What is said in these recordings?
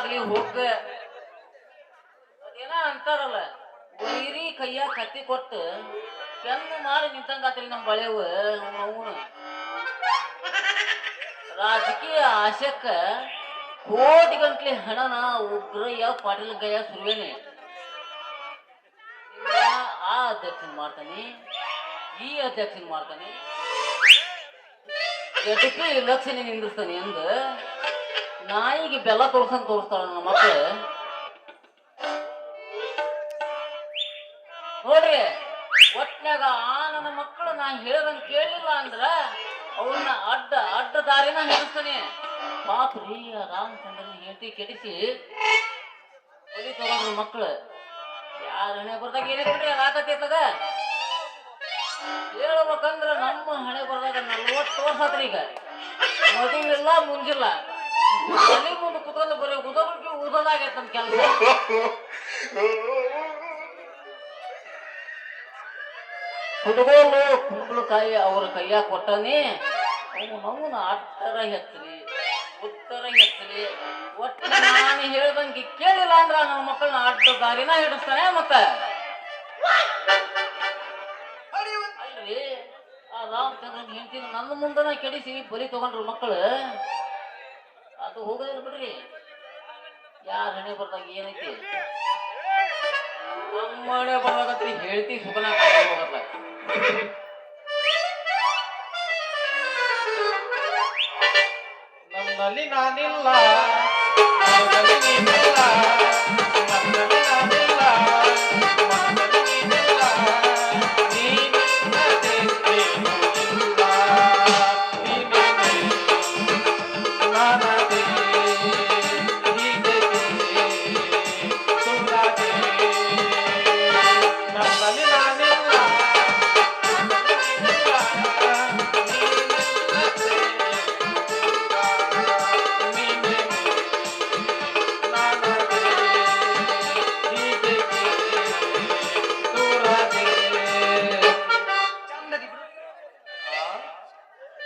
ಆಗ್ಲಿ ಹೋಗ ಅದೇನ ಅಂತಾರಲ್ಲ ವೈರಿ ಕೈಯ ಕತ್ತಿ ಕೊಟ್ಟು ಕೆಂದು ಮಾಡಿ ನಿಂತಂಗಾತ್ರಿ ನಮ್ಮ ಬಳೆವು ಅವನು ರಾಜಕೀಯ ಆಶಕ್ಕ ಕೋಟಿ ಗಂಟ್ಲೆ ಹಣನ ಉಗ್ರಯ್ಯ ಪಾಟೀಲ್ ಗಯ್ಯ ಸುರುವೇನೆ ಆ ಅಧ್ಯಕ್ಷನ್ ಮಾಡ್ತಾನೆ ಈ ಅಧ್ಯಕ್ಷನ್ ಮಾಡ್ತಾನೆ ಎದಕ್ಕೆ ಇಲೆಕ್ಷನ್ ನಿಂದಿರ್ತಾನೆ ಅಂದ ನಾಯಿಗೆ ಬೆಲ್ಲ ತೋರ್ಸ್ತಾಳ ನನ್ನ ಮಕ್ಕಳು ನೋಡ್ರಿ ಒಟ್ನಾಗ ಆ ನನ್ನ ಮಕ್ಕಳು ನಾ ಹೇಳ್ದಂಗೆ ಕೇಳಲಿಲ್ಲ ಅಂದ್ರ ಅವನ್ನ ಅಡ್ಡ ಅಡ್ಡ ದಾರಿನ ಹಿಡಿಸ್ತಾನೆ ಪಾಪ್ರಿ ರಾಮಚಂದ್ರನ ಹೆಂಡತಿ ಕೆಡಿಸಿ ಬಲಿ ತಗೊಂಡ್ರು ಮಕ್ಕಳು ಯಾರ ಹಣೆ ಬರ್ದಾಗ ಏನೇ ಬಿಡ್ರಿ ಅದಾಕತ್ತೈತದ ಹೇಳ್ಬೇಕಂದ್ರ ನಮ್ಮ ಹಣೆ ಬರ್ದಾಗ 40 ವರ್ಷ ಆತ್ರಿ ಈಗ ಮದುವಿಲ್ಲ ಮುಂಜಿಲ್ಲ ಮನೆ ಮುಂದೆ ಕುತ್ಕೊಂಡು ಬರೀ ಉದೋಗಿ ಉದೋದಾಗೈತೆ ನಮ್ಮ ಕೆಲಸ ಹುಡುಗೋಳು ಕುಂಬಳಕಾಯಿ ಅವ್ರ ಕೈಯಾಗ ಕೊಟ್ಟನೆ ಅವನ ಅಡ್ಡರ ಹೆತ್ತಲಿ ಉತ್ತರ ಹೆತ್ತಲಿ ಒಟ್ಟು ನಾನು ಹೇಳ್ದಂಗೆ ಕೇಳಿಲ್ಲ ಅಂದ್ರ ನನ್ನ ಮಕ್ಕಳನ್ನ ಅಡ್ಡ ದಾರಿನ ಹಿಡಿಸ್ತಾನೆ ಮತ್ತ ಅಲ್ರಿ ಆ ರಾಮಚಂದ್ರನ್ ಹೆಂಡತಿನ ನನ್ನ ಮುಂದನ ಕೆಡಿಸಿ ಬಲಿ ತಗೊಂಡ್ರು ಮಕ್ಕಳು ಅದು ಹೋಗೋದಿಲ್ಲ ಬಿಡ್ರಿ ಯಾರ ಹಣೆ ಬರ್ದಾಗ ಏನೈತಿ ನಮ್ಮ ಹಣೆ ಬರ್ದಾಗತ್ರಿ ಹೇಳ್ತಿ ಸುಖನ ಹೋಗಲ್ಲ ನನ್ನಲ್ಲಿ ನಾನಿಲ್ಲ ನನ್ನಲ್ಲಿ ನೀನಿಲ್ಲ ನನ್ನಲ್ಲಿ ನಾನಿಲ್ಲ ನನ್ನಲ್ಲಿ ನೀನಿಲ್ಲ ನೀನಿಲ್ಲದೆ ಏನೂ ಇಲ್ಲ ನೀನೇ ನಾನದೇ ಹೀಗೆ ಸುಳ್ಳಾದೆ ನನ್ನಲ್ಲಿ ನಾನಿಲ್ಲ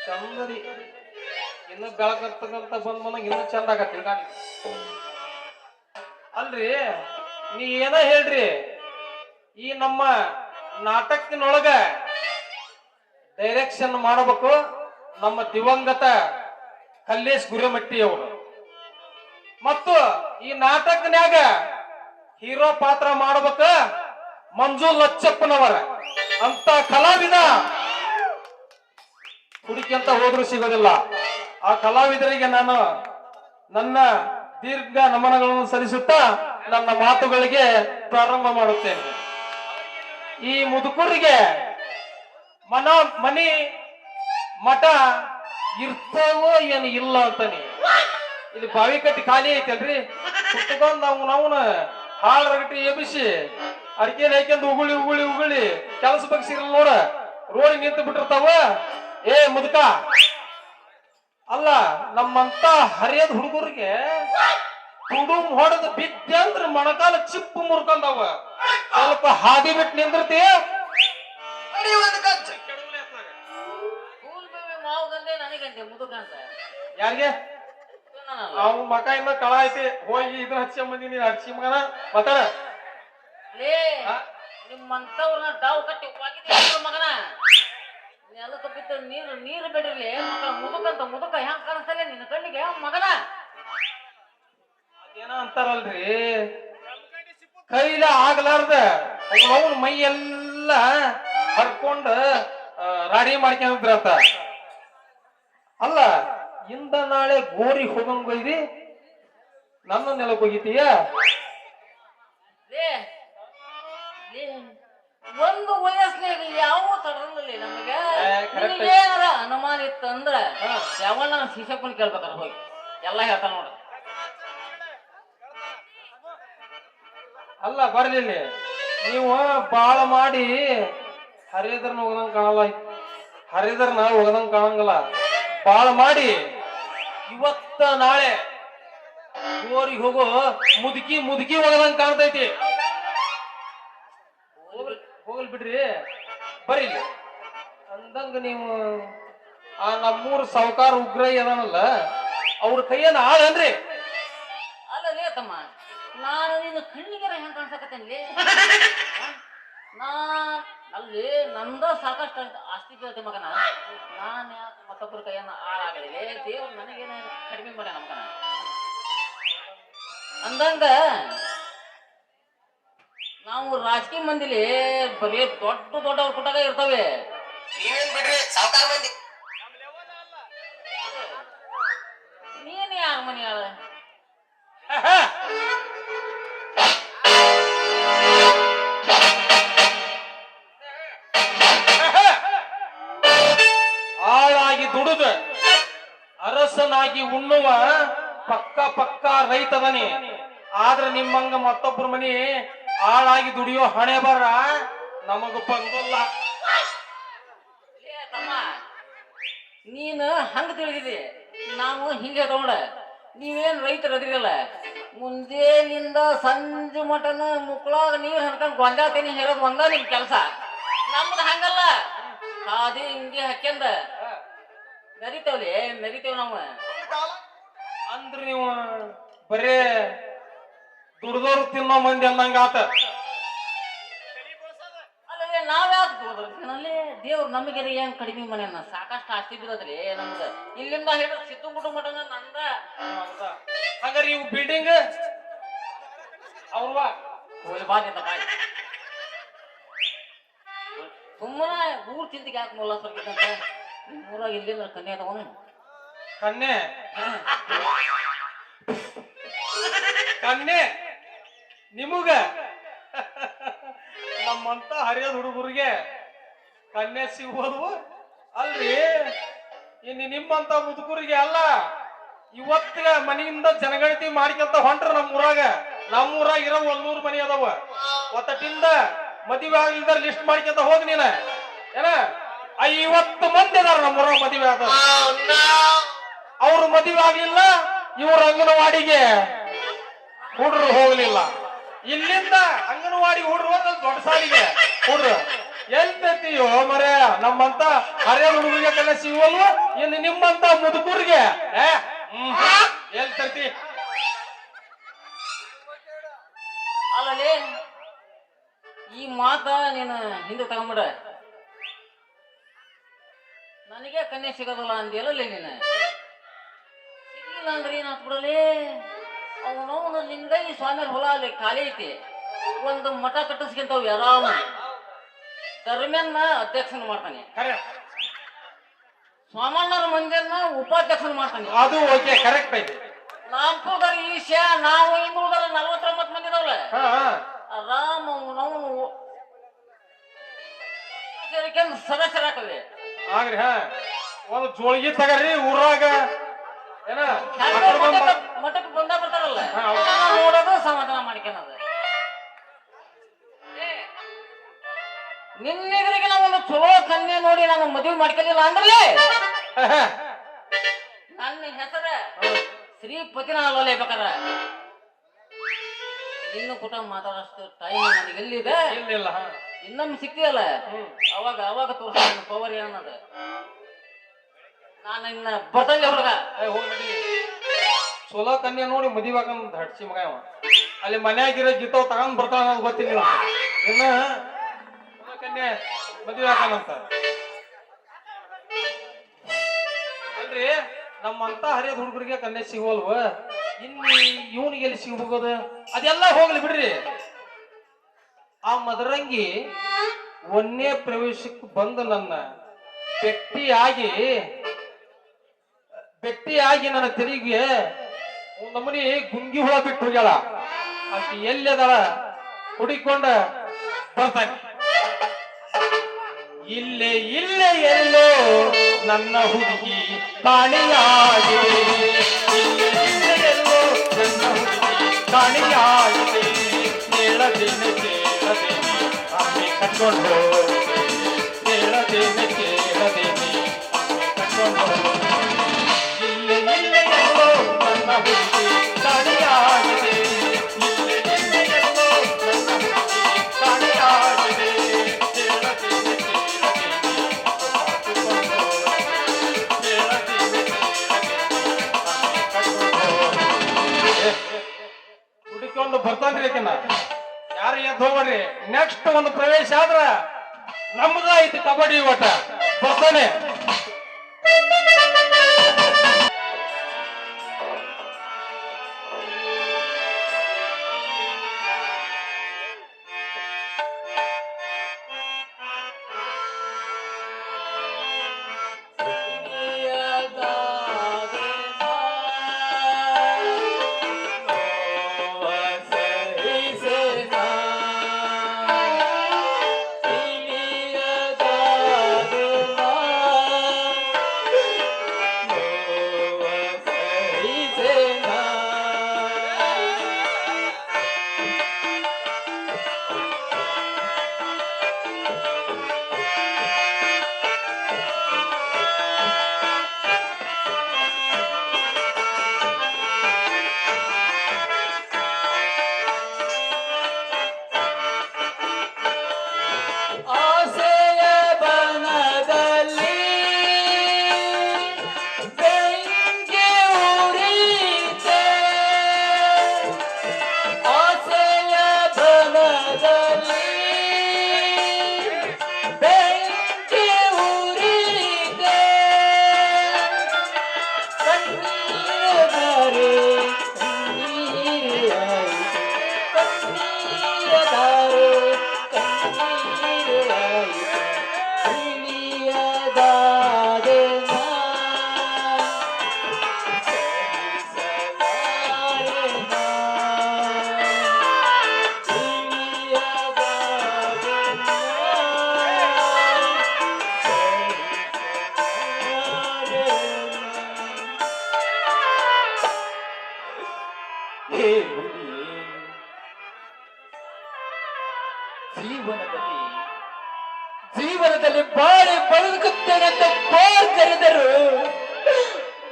ಚಂದದಿ ಇನ್ನು ಬೆಳಕಂತ ಬಂದ್ ಮನಾಗ ಇನ್ನೂ ಚಂದ ಆಗತ್ತಿಲ್ಲ ಗಾಡಿ ಅಲ್ರಿ ನೀ ಏನ ಹೇಳ್ರಿ ಈ ನಮ್ಮ ನಾಟಕನೊಳಗ ಡೈರೆಕ್ಷನ್ ಮಾಡಬೇಕು ನಮ್ಮ ದಿವಂಗತ ಕಲ್ಲೇಶ್ ಗುರಿಮಟ್ಟಿ ಅವರು ಮತ್ತು ಈ ನಾಟಕನ್ಯಾಗ ಹೀರೋ ಪಾತ್ರ ಮಾಡ್ಬೇಕ ಮಂಜು ಲಚ್ಚಪ್ಪನವರ ಅಂತ ಕಲಾವಿದ ಹುಡುಕಿಂತ ಹೋದ್ರು ಸಿಗೋದಿಲ್ಲ ಆ ಕಲಾವಿದರಿಗೆ ನಾನು ನನ್ನ ದೀರ್ಘ ನಮನಗಳನ್ನು ಸಲ್ಲಿಸುತ್ತಾ ನನ್ನ ಮಾತುಗಳಿಗೆ ಪ್ರಾರಂಭ ಮಾಡುತ್ತೇನೆ. ಈ ಮುದುಕರಿಗೆ ಮನಿ ಮಠ ಇರ್ತಾವೋ ಏನು ಇಲ್ಲ ಅಂತಾನೆ ಇಲ್ಲಿ ಬಾವಿ ಕಟ್ಟಿ ಖಾಲಿ ಐತಲ್ರಿ ಕುತ್ಕೊಂಡ್ ನಾವು ಹಾಳು ರಗಟಿ ಎಬ್ಬಿಸಿ ಅಡಿಕೆ ಹಾಕ್ಯಂದು ಉಗುಳಿ ಕೆಲಸ ಬಗ್ಸಿರಲ್ಲ ನೋಡ ರೋಡಿ ನಿಂತು ಬಿಟ್ಟಿರ್ತಾವ. ಏ ಮುದುಕ ಅಲ್ಲ ನಮ್ಮಂತ ಹರಿಯದ ಹುಡುಗರಿಗೆ ತುಡುಮ್ ಹೊಡೆದು ಬಿದ್ದೆ ಅಂದ್ರ ಮೊಣಕಾಲ ಚಿಪ್ಪು ಮುರ್ಕೊಂಡವ ಸ್ವಲ್ಪ ಹಾದಿ ಬಿಟ್ಟು ನಿಂದಿರ್ತಿ ಯಾರಿಗೆ ಅವ್ ಮಕ ಇಂದ ಕಳ ಐತಿ ಹೋಗಿ ಇದನ್ನ ಹಚ್ಚಿ ಮಂದಿ ನೀನ್ ಹಚ್ಚಿ ಮಗನ ಮಾತಾಡ ನಿಮ್ಮಂತವ್ರನ್ನ ಡಾವ್ ಕಟ್ಟಿ ಮಗನ ನೆಲಕ್ಕೆ ಬಿದ್ದ ನೀರು ಬಿಡಿರ್ಲಿ ಮುದುಕ ಹೆಂಗ್ ಕಾಣಿಸ್ತಲ್ಲ ನಿನ್ನ ಕಣ್ಣಿಗೆ ಮಗನ ಅದೇನ ಅಂತಾರಲ್ರಿ ಕೈಲ ಆಗ್ಲಾರ್ದ ಅವನ ಮೈ ಎಲ್ಲ ಹರ್ಕೊಂಡ ರಾಡಿ ಮಾಡ್ಕೊಂಡ್ರಂತ ಅಲ್ಲ ಇಂದ ನಾಳೆ ಗೋರಿ ಹೋಗಂಗ್ ಒಯ್ದಿ ನನ್ನ ನೆಲಕ್ಕೆ ಹೋಗಿತೀಯ ಒಂದು ವಯಸ್ಸಿನಾಗ ಯಾವ ತಡರಲಿಲ್ಲ ನಮಗೆ ಏನಾರ ಅನುಮಾನ ಇತ್ತು ಅಂದ್ರ ಯಾವನ್ನ ಶಿಶಪ್ಪನ ಕೇಳ್ಬೇಕಾರ ಹೋಗಿ ಎಲ್ಲ ಹೇಳ್ತಾನ ನೋಡ. ಅಲ್ಲ ಬರ್ಲಿಲ್ಲ ನೀವು ಬಾಳ ಮಾಡಿ ಹರಿದ್ರನ ಹೋಗದಂಗ ಕಾಣಲ್ಲ ಹರಿದ್ರನ ಹೋಗದಂಗ ಕಾಣಂಗಲ್ಲ ಬಾಳ ಮಾಡಿ ಇವತ್ತ ನಾಳೆ ಗೋರಿಗೆ ಹೋಗೋ ಮುದುಕಿ ಹೋಗದಂಗ ಕಾಣ್ತೈತಿ. ಹೋಗಲ್ ಬಿಡ್ರಿ ಬರೀ ಅಂದಂಗ ನೀವು ಆ ನಮ್ಮೂರ್ ಸಾವುಕಾರ ಉಗ್ರಯ್ಯ ಅದಾನಲ್ಲ ಅವ್ರ ಕೈಯನ್ನ ಆಳನ್ರಿ ಅಲ್ಲ ನಾನು ನಿನ್ನ ಕಣ್ಣಿಗೆ ಹೆಂಗ್ ಕಾಣ್ಸಕತ್ತೇನ್ಲಿ ನಾ ಅಲ್ಲಿ ನಂದ ಸಾಕಷ್ಟು ಆಸ್ತಿ ಕೇಳ್ತೆ ಮಗನ ನಾನು ಯಾಕೆ ಮತ್ತೊಬ್ಬರ ಕೈಯನ್ನ ಹಾಳಾಗಲಿಲ್ಲ ದೇವ್ರು ನನಗೇನ ಕಡಿಮೆ ಮಾಡ್ಯಾನ ಮಗನ ಅಂದಂಗ ನಾವು ರಾಜಕೀಯ ಮಂದಿಲಿ ಬರೀ ದೊಡ್ಡ ದೊಡ್ಡವ್ರ ಕುಟಾಗ ಇರ್ತವೆ ನೀವೇನ್ ಬಿಡ್ರಿ ಸಾವುಕಾರ ಮಂದಿ ನೀನ್ ಯಾರ ಮನಿ ಆಳ ಆಳಾಗಿ ದುಡಿದ ಅರಸನಾಗಿ ಉಣ್ಣುವ ಪಕ್ಕ ಪಕ್ಕ ರೈತದನಿ ಆದ್ರೆ ನಿಮ್ಮಂಗ ಮತ್ತೊಬ್ಬರ ಮನಿ ಆಳಾಗಿ ದುಡಿಯೋ ಹಣೆ ಬರ ನಮಗ ಬಂದಲ್ಲ ತಮ್ಮ ನೀನು ಹಂಗ ತಿಳಿದಿದೆ ನಾವು ಹಿಂಗೆ ತಗೊಂಡ ನೀವೇನ್ ರೈತರು ಅದಿರಲ್ಲ ಮುಂಜಾನಿಂದ ಸಂಜೆ ಮಟನ ಮುಕ್ಕಳಾಗ ನೀರ್ ಹನ್ಕೊಂಡ್ ಗೊಂಜಾತೀನಿ ಹೇರೋದು ಒಂದ ನಿಮ್ ಕೆಲಸ ನಮ್ದು ಹಂಗಲ್ಲ ಅದೇ ಹಿಂಗೆ ಹಾಕ್ಯಂದ ಮೆರಿತೇವ್ಲಿ ಮೆರಿತೇವ್ ನಾವು ಅಂದ್ರ ನೀವು ಬರೇ ದುಡ್ದೋರು ತಿನ್ನೋ ಮಂದಿ ಅಂದಂಗ ಆತ ಅಲ್ಲೇ ನಾವ್ಯಾಕೆ ದುಡ್ದ್ರಲ್ಲಿ ದೇವ್ರು ನಮಗೆ ಏನ್ ಕಡಿಮೆ ಮನೆಯನ್ನ ಸಾಕಷ್ಟು ಆಸ್ತಿ ಬಿದ್ದದ್ರಿ ನಮ್ದ ಇಲ್ಲಿಂದ ಹೇಳಿದ್ರೆ ಸಿದ್ದು ಕುಟುಂಬ ನಂದ ಹಂಗಾರೆ ಇವು ಬಿಲ್ಡಿಂಗ್ ಅವ್ರವಾ ಬಾಧ್ಯತ ಬಾಯ್ ಸುಮ್ಮನೆ ಊರ್ ಚಿಂತೆಗೆ ಯಾಕೆ ಮೂಲ ಸರ್ಗಿದಂತ ಊರಾಗ ಇಲ್ಲಿಂದ ಕನ್ಯಾ ತಗೊಂಡು ಕನ್ನೆ ಕನ್ನೆ ನಿಮಗ ನಮ್ಮಂತ ಹರಿಯದ ಹುಡುಗರಿಗೆ ಕನ್ಯೆ ಸಿಗೋದು ಅಲ್ರಿ ಇನ್ನು ನಿಮ್ಮಂತ ಮುದುಕರಿಗೆ ಅಲ್ಲ ಇವತ್ತಿಗೆ ಮನೆಯಿಂದ ಜನಗಣತಿ ಮಾಡ್ಕೊಂತ ಹೊಂಟ್ರ ನಮ್ಮೂರಾಗ ಇರೋ 100 ಮನಿ ಅದಾವ ಒತ್ತಟ್ಟಿಂದ ಮದುವೆ ಆಗ್ಲಿಲ್ದ ಲಿಸ್ಟ್ ಮಾಡ್ಕೊಂತ ಹೋಗ್ ನೀನ ಏನ 50 ಮಂದಿ ಅದಾರ ನಮ್ಮೂರಾಗ ಮದುವೆ ಆದ ಅವ್ರು ಮದುವೆ ಆಗ್ಲಿಲ್ಲ ಇವ್ರ ಅಂಗನವಾಡಿಗೆ ಹುಡ್ರು ಹೋಗ್ಲಿಲ್ಲ ಇಲ್ಲಿಂದ ಅಂಗನವಾಡಿ ಹುಡ್ರು ಹೋದ ದೊಡ್ಡ ಸಾಲಿಗೆ ಹುಡ್ರು ಎಲ್ತೈತಿಯೋ ಮರೆ ನಮ್ಮಂತ ಹರಿಯ ಹುಡುಗರಿಗೆ ಕಲೆ ಸಿಗುವಲ್ವ ಇನ್ನು ನಿಮ್ಮಂತ ಮುದುಕೂರಿಗೆ ಎಲ್ತೈತಿ ಅಲ್ಲಲ್ಲಿ ಈ ಮಾತ ನೀನು ಹಿಂದೆ ತಗೊಂಬಿಡ ನನಗೆ ಕನ್ಯೆ ಸಿಗೋದಿಲ್ಲ ಅಂದಿಯಲ್ಲ ನೀನು ಸಿಗ್ಲಿಲ್ಲ ಅಂದ್ರೆ ಏನಾತ್ ಬಿಡಲಿ ಅವನವನು ನಿಂಗೈ ಸ್ವಾಮಿಯರ್ ಹೊಲ ಅಲ್ಲಿ ಖಾಲಿ ಐತಿ ಒಂದು ಮಠ ಕಟ್ಟಿಸ್ಕೊಂತವ್ ಆರಾಮ ಧರ್ಮನ್ನ ಅಧ್ಯಕ್ಷನ ಮಾಡ್ತಾನೆ ಸ್ವಾಮಣ್ಣರ ಮಂದಿರನ್ನ ಉಪಾಧ್ಯಕ್ಷನ ಮಾಡ್ತಾನೆ ಅದು ಓಕೆ ಕರೆಕ್ಟ್ ಐತಿ ನಾಲ್ಕೂದರ ಈಶಾ ನಾವು ಇನ್ನೂದರ 49 ಮಂದಿ ಇದಾವಲ್ಲ ಆರಾಮ ಅವನವನು ಸೇರಿಕೊಂಡು ಸದಸ್ಯರಾಕವೆ ಆಗ್ರಿ ಒಂದು ಜೋಳಿಗೆ ತಗರಿ ಊರಾಗ ಏನ ಮಠಕ್ಕೆ ಬಂದ ಬರ್ತಾರಲ್ಲ ನೋಡೋದು ಸಮಾಧಾನ ಮಾಡ್ಕೊಳೋದು ನಿನ್ನೆಗರಿಗೆ ನಾವು ಒಂದು ಚಲೋ ಕನ್ಯೆ ನೋಡಿ ನಾನು ಮದುವೆ ಮಾಡ್ಕೊಳ್ಳಿಲ್ಲ ಅಂದ್ರೆ ನನ್ನ ಹೆಸರ ಶ್ರೀಪತಿನ ಅಲ್ಲೇ ಬೇಕಾರ ಇನ್ನು ಕುಟುಂಬ ಮಾತಾಡೋಷ್ಟು ಟೈಮ್ ನನಗೆ ಎಲ್ಲಿದೆ ಇಲ್ಲ ಇನ್ನೊಮ್ಮೆ ಸಿಕ್ತಿಯಲ್ಲ ಅವಾಗ ಅವಾಗ ತೋರ್ಸ ಪವರ್ ಏನದ ನಾನು ಇನ್ನ ಬರ್ತಂಗೆ ಹುಡುಗ ಚಲೋ ಕನ್ಯಾ ನೋಡಿ ಮದುವೆ ಹಾಕಂತ ಹಡ್ಸಿ ಮಗ ಅವ ಅಲ್ಲಿ ಮನ್ಯಾಗಿರೋ ಗೀತಾವ್ ತಗೊಂಡ್ ಬರ್ತಾವ ಅನ್ನೋದು ಗೊತ್ತಿಲ್ಲ ಇನ್ನ ಕನ್ಯಾ ಮದುವೆ ಹಾಕಂತ ಅಲ್ರಿ ನಮ್ಮಂತ ಹರಿಯದ ಹುಡುಗರಿಗೆ ಕನ್ಯೆ ಸಿಗೋಲ್ವ ಇನ್ನು ಇವನಿಗೆ ಎಲ್ಲಿ ಸಿಗ್ಬೋದ ಅದೆಲ್ಲ ಹೋಗ್ಲಿ ಬಿಡ್ರಿ ಆ ಮದರಂಗಿ ಒಂದೇ ಪ್ರವೇಶಕ್ಕೆ ಬಂದು ನನ್ನ ಬೆಟ್ಟಿಯಾಗಿ ನನ್ನ ತೆರಿಗೆ ನಮ್ಮನಿ ಗುಂಗಿ ಹುಳ ಬಿಟ್ಟು ಹೋಗ್ಯಾಳ ಆಕಿ ಎಲ್ಲದಳ ಹುಡಿಕೊಂಡ ಬರ್ತಾನೆ ಇಲ್ಲೇ ಎಲ್ಲೋ ನನ್ನ ಹುಡುಗಿ ಕಾಣಿಯಾಗಿದೆ ಎಲ್ಲೋ ನನ್ನ ಹುಡುಗಿ ಕಾಣಿಯಾಗಿದೆ ಕೇಳದೇನೆ ಅಮ್ಮೆ ಕಟ್ಕೊಂಡು ಕೇಳದೇನೆ ಅಮ್ಮೆ ಕಟ್ಕೊಂಡು ಇಲ್ಲೇ ಎಲ್ಲೋ ನನ್ನ ಹುಡುಗಿ ಕಾಣಿಯಾಗಿದೆ ಎಲ್ಲೋ ನನ್ನ ಹುಡುಗಿ ಕಾಣಿಯಾಗಿದೆ ಹುಡುಕೊಂಡು ಬಿಡ್ತಾನ್ರಿ ಆಕಿನ. ಯಾರು ಎದ್ದು ಹೋಗ್ಬೇಡ್ರಿ. ನೆಕ್ಸ್ಟ್ ಒಂದು ಪ್ರವೇಶ ಆದ್ರ ನಮ್ದ ಐತಿ ಕಬಡ್ಡಿ ಓಟ. ಬರ್ತಾನೆ. ಜೀವನದಲ್ಲಿ ಜೀವನದಲ್ಲಿ ಬಾಳಿ ಬದುಕುತ್ತೇನೆ ಅಂತ ಬೋರ್ ಕರೆದರು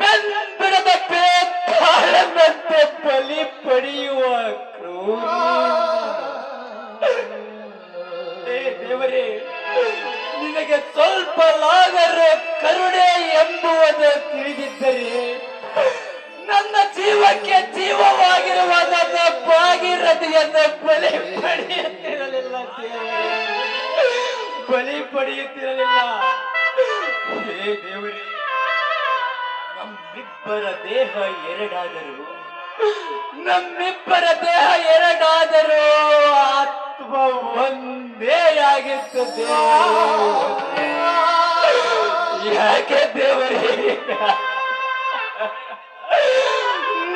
ಬೆಂಬಿಡದ ಬೇತಾಳದಂತೆ ಬಲಿ ಪಡೆಯುವ ಕ್ರೂರ ದೇವರೇ, ನಿನಗೆ ಸ್ವಲ್ಪ ಲಾಗರು ಕರುಣೆ ಎಂಬುವುದು ತಿಳಿದಿದ್ದರೆ ನನ್ನ ಜೀವಕ್ಕೆ ಜೀವವಾಗಿರುವ ನನ್ನ ಭಾಗೀರಥಿಯನ್ನು ಬಲಿ ಪಡೆಯುತ್ತಿರಲಿಲ್ಲ ದೇವರೇ, ಬಲಿ ಪಡೆಯುತ್ತಿರಲಿಲ್ಲ. ಹೇ ದೇವರೇ, ನಮ್ಮಿಬ್ಬರ ದೇಹ ಎರಡಾದರೂ ಆತ್ಮ ಒಂದೇ ಆಗಿತ್ತು ದೇವರೇ. ಯಾಕೆ ದೇವರೇ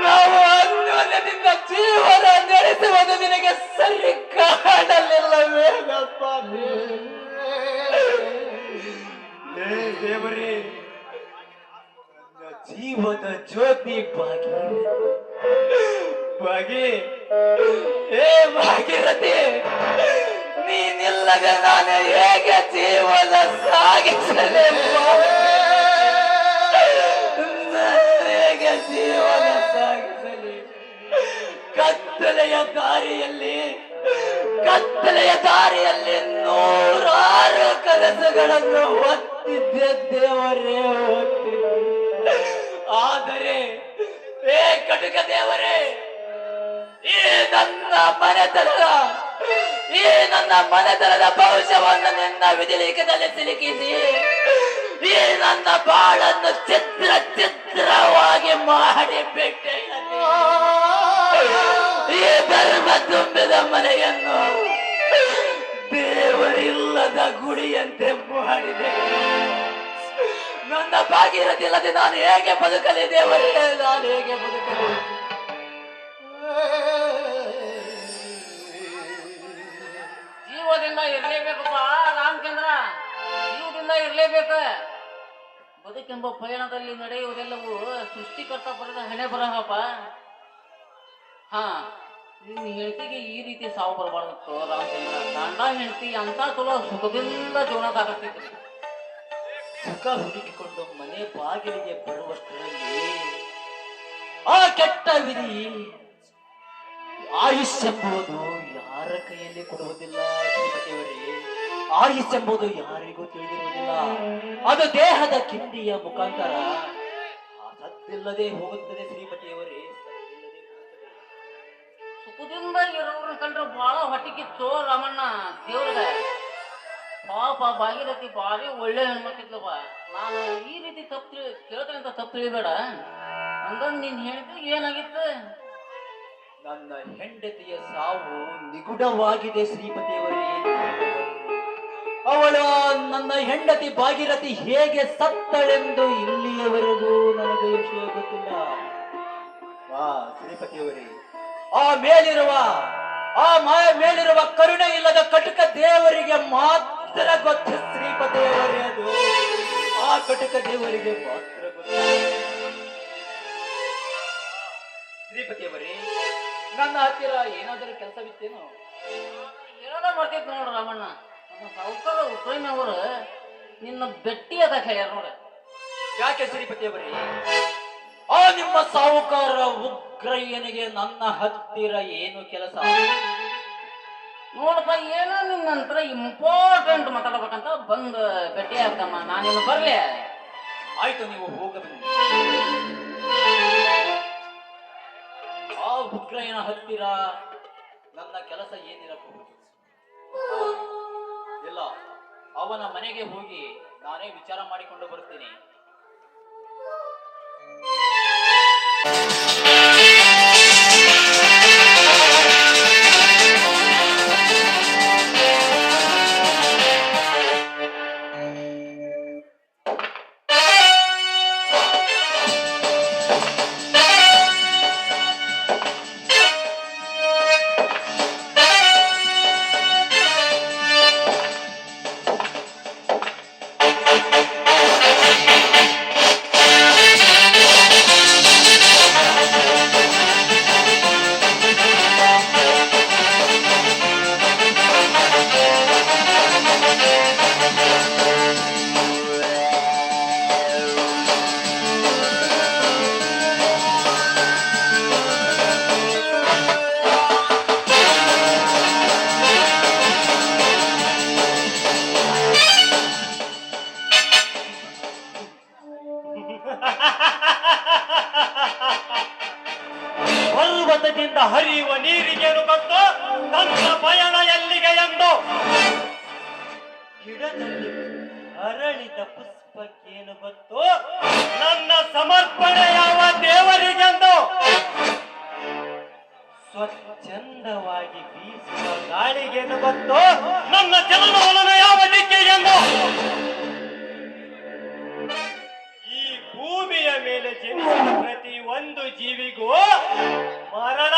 ನಾವು ಅನ್ಯೋನ್ಯದಿಂದ ಜೀವನ ನಡೆಸುವುದು ನಿನಗೆ ಸರಿ ಕಾಣಲಿಲ್ಲವೇನಪ್ಪ ದೇವರೇ? ನನ್ನ ಜೀವದ ಜ್ಯೋತಿ ಭಾಗಿ ಭಾಗೀರಥಿ, ನೀನಿಲ್ಲದೆ ನಾನು ಹೇಗೆ ಜೀವನ ಸಾಗಿಸಲೇ ಹೇಗೆ ಜೀವನ ಸಾಗಿಸಲಿ? ಕತ್ತಲೆಯ ದಾರಿಯಲ್ಲಿ ನೂರಾರು ಕನಸುಗಳನ್ನು ಹೊತ್ತಿದ್ದೆ ದೇವರೇ, ಆದರೆ ಏ ಕಟುಕ ದೇವರೇ, ಈ ನನ್ನ ಮನೆತನದ ಭವಿಷ್ಯವನ್ನು ನಿನ್ನ ವಿಧಿಲಿಖಿತದಲ್ಲಿ ಸಿಲುಕಿಸಿ ಈ ನನ್ನ ಬಾಳನ್ನು ಚಿತ್ರವಾಗಿ ಮಾಡಿಬಿಟ್ಟೆ. ಈ ಧರ್ಮ ತುಂಬಿದ ಮನೆಯನ್ನು ದೇವರಿಲ್ಲದ ಗುಡಿಯಂತೆ ಮಾಡಿದೆ. ನನ್ನ ಭಾಗೀರಥಿ ಇಲ್ಲದೆ ನಾನು ಹೇಗೆ ಬದುಕಲಿ ದೇವರೇ? ನಾನು ಹೇಗೆ ಬದುಕಲಿ? ಜೀವದಿಂದ ಇರ್ಲೇಬೇಕಪ್ಪ ರಾಮಚಂದ್ರ, ಜೀವದಿಂದ ಇರ್ಲೇಬೇಕ. ಬದುಕೆಂಬ ಪಯಣದಲ್ಲಿ ನಡೆಯುವುದೆಲ್ಲವೂ ಸೃಷ್ಟಿಕರ್ತ ಬರೆದ ಹಣೆ ಬರಹಪ್ಪ. ಹಾ, ನಿನ್ನ ಹೆಂಡತಿಗೆ ಈ ರೀತಿ ಸಾವು ಬರಬಾರ್ದು ರಾಮಚಂದ್ರ. ಗಂಡ ಹೆಂಡತಿ ಅಂತ ಚಲೋ ಸುಖದಿಂದ ಜೀವನ ಸಾಗಿಸ್ತಿದ್ರು. ಸುಖ ಹುಡುಕಿಕೊಂಡು ಮನೆ ಬಾಗಿಲಿಗೆ ಬರುವಷ್ಟರಲ್ಲಿ ಆ ಕೆಟ್ಟ ವಿಧಿ ಆಯುಷ್ಯೆಂಬುದು ಯಾರ ಕೈಯಲ್ಲಿ ಕೊಡುವುದಿಲ್ಲ ಶ್ರೀಪತಿಯವರೇ. ಆಯುಷ್ಯೆಂಬುದು ಯಾರಿಗೂ ತಿಳಿದಿರುವುದಿಲ್ಲ. ಅದು ದೇಹದ ಕಿಂಡಿಯ ಮುಖಾಂತರ ಸದ್ದಿಲ್ಲದೆ ಹೋಗುತ್ತದೆ ಶ್ರೀಪತಿಯವರೇ, ಸದ್ದಿಲ್ಲದೆ ಹೋಗುತ್ತದೆ. ಸುಖ ಸುಖದಿಂದ ಇರೋರನ್ನ ಕಂಡ್ರೆ ಬಹಳ ಹೊಟ್ಟಿಗಿತ್ತು ರಾಮಣ್ಣ ದೇವ್ರಿಗೆ. ಪಾಪ ಭಾಗೀರಥಿ ಭಾರಿ ಒಳ್ಳೆ ಹೆಣ್ಮಕ್ಳಿದ್ಲವ. ನಾನು ಈ ರೀತಿ ತಪ್ಪು ಕೇಳ್ತೇನೆ ಅಂತ ತಪ್ಪು ತಿಳಿಬೇಡ. ಹಂಗಂದ್ ನೀನ್ ಹೇಳಿದ್ರೆ ಏನಾಗಿತ್ತು? ನನ್ನ ಹೆಂಡತಿಯ ಸಾವು ನಿಗೂಢವಾಗಿದೆ ಶ್ರೀಪತಿಯವರೇ. ಅವಳು ನನ್ನ ಹೆಂಡತಿ ಭಾಗೀರಥಿ ಹೇಗೆ ಸತ್ತಳೆಂದು ಇಲ್ಲಿಯವರೆಗೂ ನನಗೆ ವಿಷಯ ಗೊತ್ತಿಲ್ಲ. ಶ್ರೀಪತಿಯವರೇ, ಆ ಮೇಲಿರುವ ಕರುಣೆ ಇಲ್ಲದ ಕಟುಕ ದೇವರಿಗೆ ಮಾತ್ರ ಗೊತ್ತು ಶ್ರೀಪತಿಯವರೇ. ಅದು ಆ ಕಟುಕ ದೇವರಿಗೆ ಮಾತ್ರ ಗೊತ್ತು. ಶ್ರೀಪತಿಯವರೇ, ನನ್ನ ಹತ್ತಿರ ಏನಾದರೂ ಕೆಲಸವಿತ್ತೇನೋ? ಹೇಳೋದ ಬರ್ತಿತ್ತು ನೋಡ್ರಿ ರಾಮಣ್ಣ. ನಮ್ಮ ಸಾವುಕಾರ ಉಪ್ರೇಮಿ ನಿನ್ನ ಭೇಟಿ ಅದ ಹೇಳ್ಯಾರ ನೋಡ್ರಿ. ಯಾಕೆ ಶ್ರೀಪತಿಯವರೇ? ಆ ನಿಮ್ಮ ಸಾಹುಕಾರ ಉಗ್ರಯ್ಯನಿಗೆ ನನ್ನ ಹತ್ತಿರ ಏನು ಕೆಲಸ? ನೋಡಪ್ಪ, ಏನೋ ನಿನ್ನ ನಂತರ ಇಂಪಾರ್ಟೆಂಟ್ ಮಾತಾಡ್ಬೇಕಂತ ಬಂದು ಭೇಟಿ ಆಗ್ತಮ್ಮ. ನಾನಿನ್ನು ಬರ್ಲಿ. ಆಯ್ತು, ನೀವು ಹೋಗಬೇಕು. ಆ ಉಗ್ರಯ್ಯನ ಹತ್ತಿರ ನನ್ನ ಕೆಲಸ ಏನಿರಬಹುದು? ಇಲ್ಲ, ಅವನ ಮನೆಗೆ ಹೋಗಿ ನಾನೇ ವಿಚಾರ ಮಾಡಿಕೊಂಡು ಬರುತ್ತೇನೆ. ಪರ್ವತದಿಂದ ಹರಿಯುವ ನೀರಿಗೇನು ಗೊತ್ತು ನನ್ನ ಪಯಣ ಎಲ್ಲಿಗೆ ಎಂದು? ಗಿಡದಲ್ಲಿ ಅರಳಿದ ಪುಷ್ಪಕ್ಕೇನು ಗೊತ್ತು ನನ್ನ ಸಮರ್ಪಣೆ ಯಾವ ದೇವರಿಗೆಂದು? ಸ್ವಚ್ಛಂದವಾಗಿ ಬೀಸುವ ಗಾಳಿಗೇನು ಗೊತ್ತು ನನ್ನ ಚಲನವಲನ ಯಾವ ದಿಕ್ಕಿಗೆಂದು? ಈ ಭೂಮಿಯ ಮೇಲೆ ಜನಿಸಿದ ಪ್ರತಿ ಒಂದು ಜೀವಿಗೂ ಮರಣ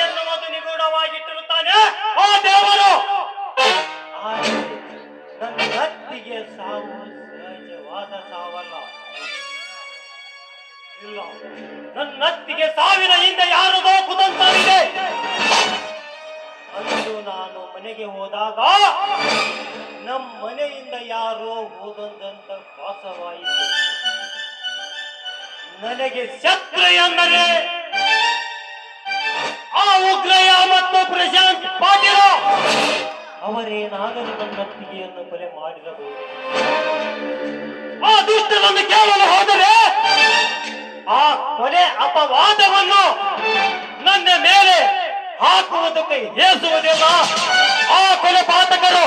ಎನ್ನುವುದು ನಿಗೂಢವಾಗಿಟ್ಟಿರುತ್ತಾನೆ ಆ ದೇವರು. ನನ್ನ ಹತ್ತಿಗೆ ಸಾವು ಸಹಜವಾದ ಸಾವಲ್ಲ. ಇಲ್ಲ, ನನ್ನ ಹತ್ತಿಗೆ ಸಾವಿನ ಹಿಂದೆ ಯಾರದೋ ಕುತಂತ್ರವಿದೆ. ಅಂದು ನಾನು ಮನೆಗೆ ಹೋದಾಗ ನಮ್ಮ ಮನೆಯಿಂದ ಯಾರೋ ಹೋದಂತ ಭಾಸವಾಯಿತು. ನನಗೆ ಶತ್ರು ಎಂದರೆ ಆ ಉಗ್ರಯ್ಯ ಮತ್ತು ಪ್ರಶಾಂತ್ ಪಾಟೀಲ. ಅವರೇನಾದರೂ ನನ್ನ ಅತ್ತಿಗೆಯನ್ನು ಕೊಲೆ ಮಾಡಿರಬಹುದು. ಆ ದುಷ್ಟರನ್ನು ಕೇಳಲು ಹೋದರೆ ಆ ಕೊಲೆ ಅಪವಾದವನ್ನು ನನ್ನ ಮೇಲೆ ಹಾಕುವುದಕ್ಕೆ ಹೇಸುವುದಿಲ್ಲ ಆ ಕೊಲೆ ಪಾತಕರು.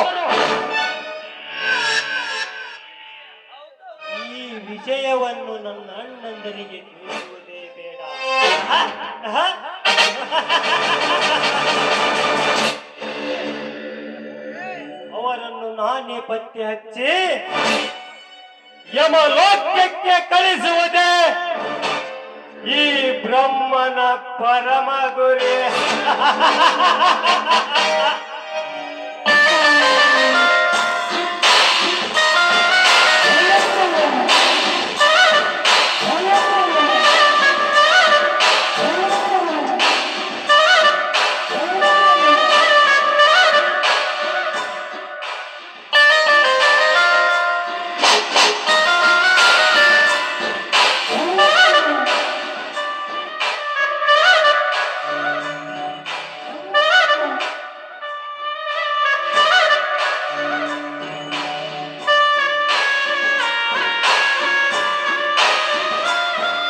ಈ ವಿಷಯವನ್ನು ನನ್ನ ಅಣ್ಣಂದರಿಗೆ ತಿಳಿಸುವುದೇ ಬೇಡ. ಅವರನ್ನು ನಾನೇ ಪತ್ತೆ ಹಚ್ಚಿ ಯಮಲೋಕಕ್ಕೆ ಕಳಿಸುವುದೇ ಈ ಬ್ರಹ್ಮನ ಪರಮ ಗುರಿ.